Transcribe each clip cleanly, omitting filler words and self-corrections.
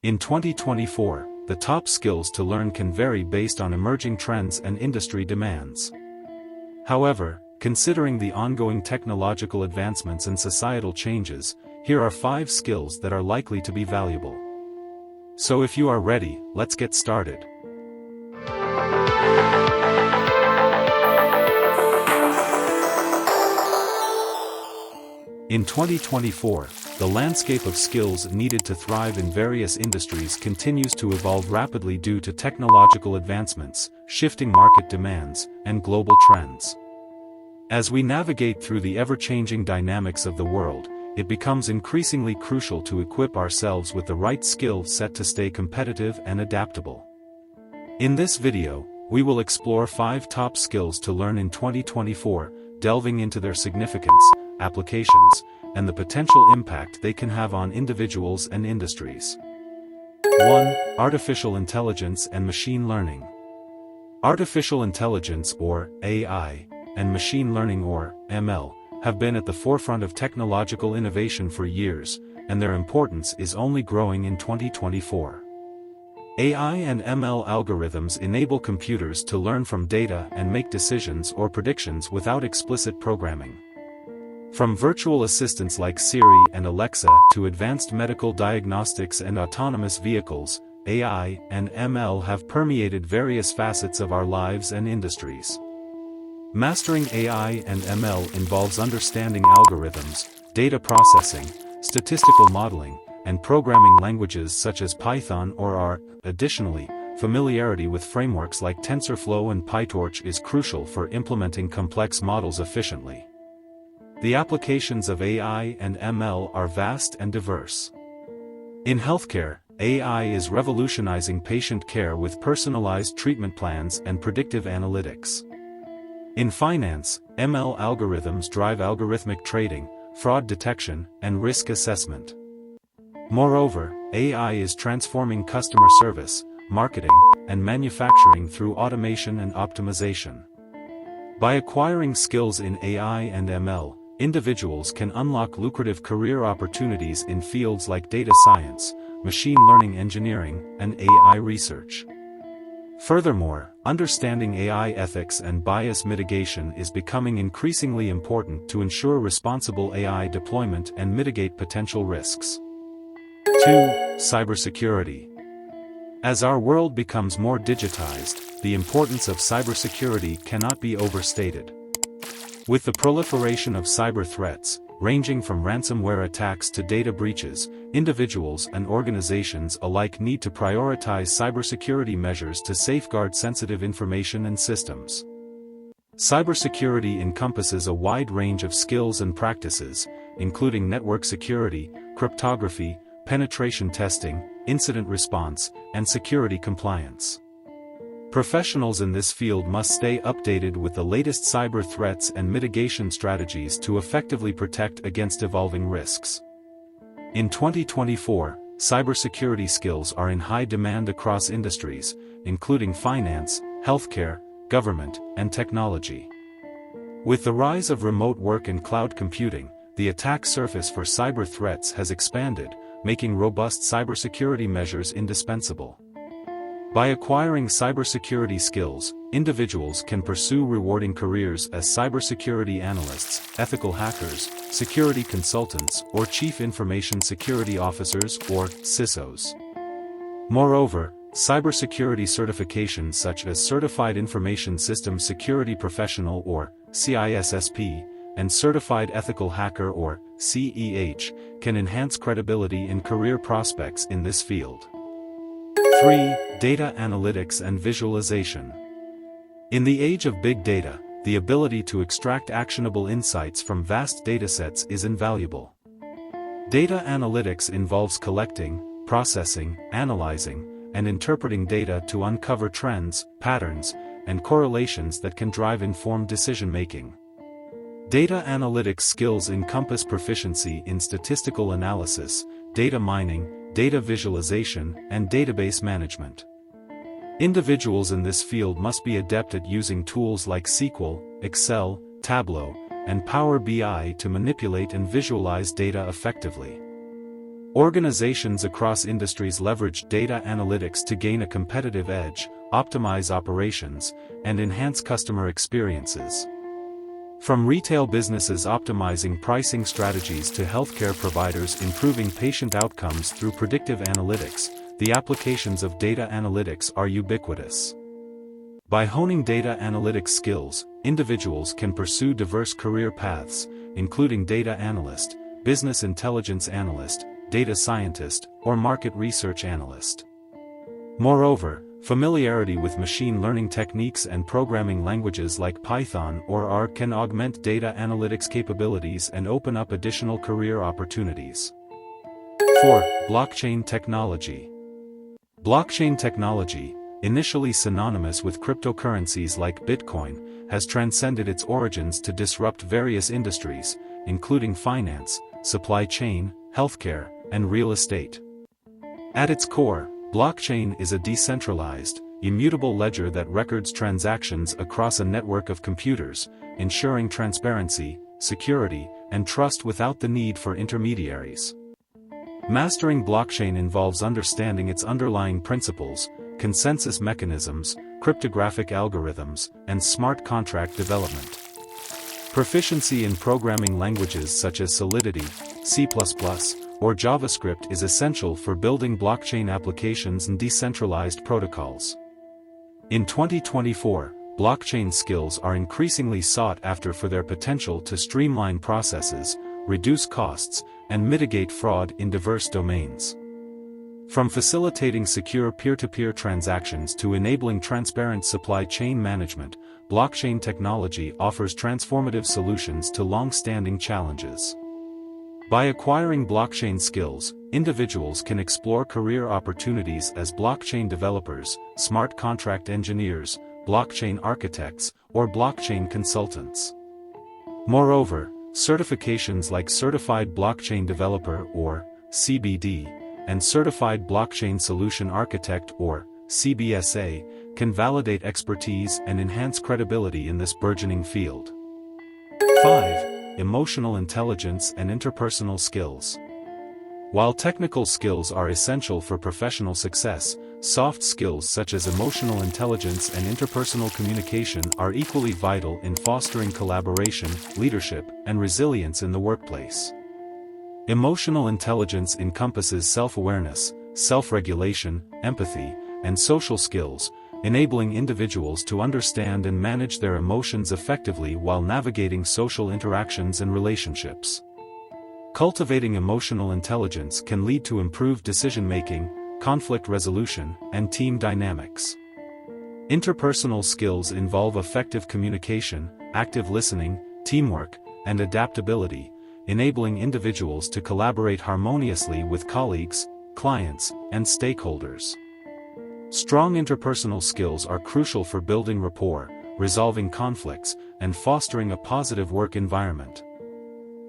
In 2024, the top skills to learn can vary based on emerging trends and industry demands. However, considering the ongoing technological advancements and societal changes, here are 5 skills that are likely to be valuable. So if you are ready, let's get started. In 2024, the landscape of skills needed to thrive in various industries continues to evolve rapidly due to technological advancements, shifting market demands, and global trends. As we navigate through the ever-changing dynamics of the world, it becomes increasingly crucial to equip ourselves with the right skill set to stay competitive and adaptable. In this video, we will explore 5 top skills to learn in 2024, delving into their significance, applications, and the potential impact they can have on individuals and industries. 1. Artificial Intelligence and Machine Learning. Artificial intelligence, or AI, and machine learning, or ML, have been at the forefront of technological innovation for years, and their importance is only growing in 2024. AI and ML algorithms enable computers to learn from data and make decisions or predictions without explicit programming. From virtual assistants like Siri and Alexa to advanced medical diagnostics and autonomous vehicles, AI and ML have permeated various facets of our lives and industries. Mastering AI and ML involves understanding algorithms, data processing, statistical modeling, and programming languages such as Python or R. Additionally, familiarity with frameworks like TensorFlow and PyTorch is crucial for implementing complex models efficiently. The applications of AI and ML are vast and diverse. In healthcare, AI is revolutionizing patient care with personalized treatment plans and predictive analytics. In finance, ML algorithms drive algorithmic trading, fraud detection, and risk assessment. Moreover, AI is transforming customer service, marketing, and manufacturing through automation and optimization. By acquiring skills in AI and ML, individuals can unlock lucrative career opportunities in fields like data science, machine learning engineering, and AI research. Furthermore, understanding AI ethics and bias mitigation is becoming increasingly important to ensure responsible AI deployment and mitigate potential risks. 2. Cybersecurity. As our world becomes more digitized, the importance of cybersecurity cannot be overstated. With the proliferation of cyber threats, ranging from ransomware attacks to data breaches, individuals and organizations alike need to prioritize cybersecurity measures to safeguard sensitive information and systems. Cybersecurity encompasses a wide range of skills and practices, including network security, cryptography, penetration testing, incident response, and security compliance. Professionals in this field must stay updated with the latest cyber threats and mitigation strategies to effectively protect against evolving risks. In 2024, cybersecurity skills are in high demand across industries, including finance, healthcare, government, and technology. With the rise of remote work and cloud computing, the attack surface for cyber threats has expanded, making robust cybersecurity measures indispensable. By acquiring cybersecurity skills, individuals can pursue rewarding careers as cybersecurity analysts, ethical hackers, security consultants, or chief information security officers, or CISOs. Moreover, cybersecurity certifications such as Certified Information Systems Security Professional, or CISSP, and Certified Ethical Hacker, or CEH, can enhance credibility in career prospects in this field. 3. Data analytics and visualization. In the age of big data, the ability to extract actionable insights from vast datasets is invaluable. Data analytics involves collecting, processing, analyzing, and interpreting data to uncover trends, patterns, and correlations that can drive informed decision-making. Data analytics skills encompass proficiency in statistical analysis, data mining, data visualization, and database management. Individuals in this field must be adept at using tools like SQL, Excel, Tableau, and Power BI to manipulate and visualize data effectively. Organizations across industries leverage data analytics to gain a competitive edge, optimize operations, and enhance customer experiences. From retail businesses optimizing pricing strategies to healthcare providers improving patient outcomes through predictive analytics, the applications of data analytics are ubiquitous. By honing data analytics skills, individuals can pursue diverse career paths, including data analyst, business intelligence analyst, data scientist, or market research analyst. Moreover, familiarity with machine learning techniques and programming languages like Python or R can augment data analytics capabilities and open up additional career opportunities. 4. Blockchain technology. Blockchain technology, initially synonymous with cryptocurrencies like Bitcoin, has transcended its origins to disrupt various industries, including finance, supply chain, healthcare, and real estate. At its core, blockchain is a decentralized, immutable ledger that records transactions across a network of computers, ensuring transparency, security, and trust without the need for intermediaries. Mastering blockchain involves understanding its underlying principles, consensus mechanisms, cryptographic algorithms, and smart contract development. Proficiency in programming languages such as Solidity, C++, or JavaScript is essential for building blockchain applications and decentralized protocols. In 2024, blockchain skills are increasingly sought after for their potential to streamline processes, reduce costs, and mitigate fraud in diverse domains. From facilitating secure peer-to-peer transactions to enabling transparent supply chain management, blockchain technology offers transformative solutions to long-standing challenges. By acquiring blockchain skills, individuals can explore career opportunities as blockchain developers, smart contract engineers, blockchain architects, or blockchain consultants. Moreover, certifications like Certified Blockchain Developer or CBD, and Certified Blockchain Solution Architect or CBSA, can validate expertise and enhance credibility in this burgeoning field. 5. Emotional intelligence and interpersonal skills. While technical skills are essential for professional success, soft skills such as emotional intelligence and interpersonal communication are equally vital in fostering collaboration, leadership, and resilience in the workplace. Emotional intelligence encompasses self-awareness, self-regulation, empathy, and social skills, enabling individuals to understand and manage their emotions effectively while navigating social interactions and relationships. Cultivating emotional intelligence can lead to improved decision-making, conflict resolution, and team dynamics. Interpersonal skills involve effective communication, active listening, teamwork, and adaptability, enabling individuals to collaborate harmoniously with colleagues, clients, and stakeholders. Strong interpersonal skills are crucial for building rapport, resolving conflicts, and fostering a positive work environment.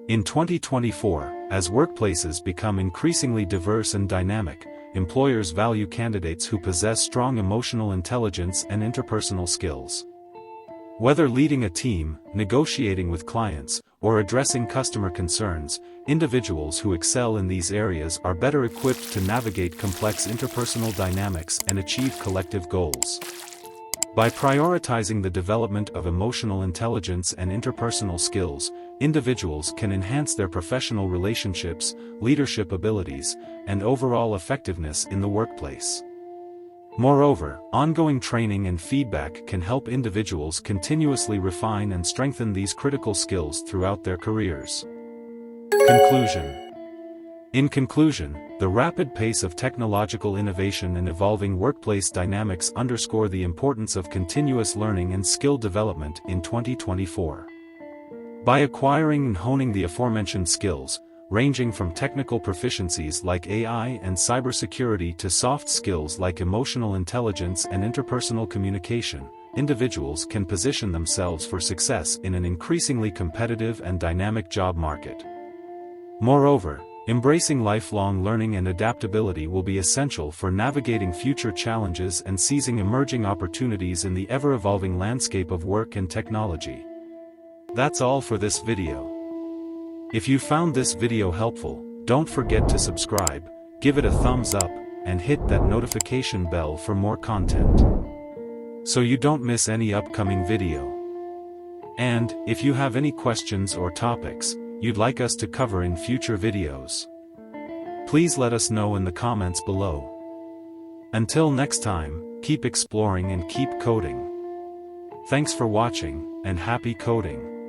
In 2024, as workplaces become increasingly diverse and dynamic, employers value candidates who possess strong emotional intelligence and interpersonal skills. Whether leading a team, negotiating with clients, or addressing customer concerns, individuals who excel in these areas are better equipped to navigate complex interpersonal dynamics and achieve collective goals. By prioritizing the development of emotional intelligence and interpersonal skills, individuals can enhance their professional relationships, leadership abilities, and overall effectiveness in the workplace. Moreover, ongoing training and feedback can help individuals continuously refine and strengthen these critical skills throughout their careers. Conclusion. In conclusion, the rapid pace of technological innovation and evolving workplace dynamics underscore the importance of continuous learning and skill development in 2024. By acquiring and honing the aforementioned skills, ranging from technical proficiencies like AI and cybersecurity to soft skills like emotional intelligence and interpersonal communication, individuals can position themselves for success in an increasingly competitive and dynamic job market. Moreover, embracing lifelong learning and adaptability will be essential for navigating future challenges and seizing emerging opportunities in the ever-evolving landscape of work and technology. That's all for this video. If you found this video helpful, Don't forget to subscribe, give it a thumbs up, and hit that notification bell for more content, so you don't miss any upcoming video. And, if you have any questions or topics you'd like us to cover in future videos, please let us know in the comments below. Until next time, keep exploring and keep coding. Thanks for watching, and happy coding.